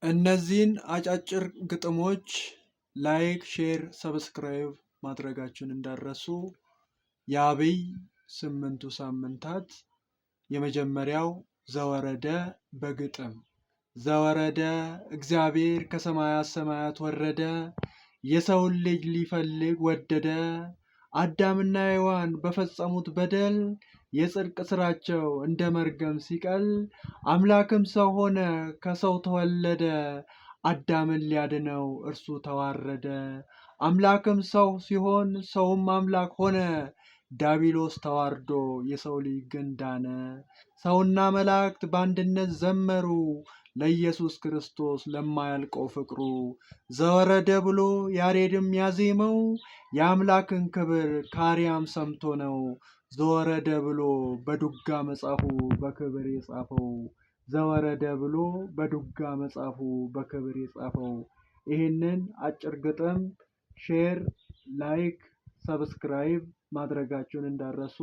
እነዚህን አጫጭር ግጥሞች ላይክ፣ ሼር፣ ሰብስክራይብ ማድረጋችሁን እንዳረሱ። የአብይ 8ቱ ሳምንታት የመጀመሪያው ዘወረደ በግጥም። ዘወረደ እግዚአብሔር ከሰማያት ሰማያት ወረደ፣ የሰውን ልጅ ሊፈልግ ወደደ። አዳምና ሔዋን በፈጸሙት በደል የጽድቅ ስራቸው እንደ መርገም ሲቀል፣ አምላክም ሰው ሆነ ከሰው ተወለደ፣ አዳምን ሊያድነው እርሱ ተዋረደ። አምላክም ሰው ሲሆን ሰውም አምላክ ሆነ፣ ዲያብሎስ ተዋርዶ የሰው ልጅ ግን ዳነ። ሰውና መላእክት በአንድነት ዘመሩ፣ ለኢየሱስ ክርስቶስ ለማያልቀው ፍቅሩ። ዘወረደ ብሎ ያሬድም ያዜመው፣ የአምላክን ክብር ከአርያም ሰምቶ ነው። ዘወረደ ብሎ በዱጋ መጽሐፉ በክብር የጻፈው። ዘወረደ ብሎ በዱጋ መጽሐፉ በክብር የጻፈው። ይህንን አጭር ግጥም ሼር፣ ላይክ፣ ሰብስክራይብ ማድረጋችሁን እንዳረሱ።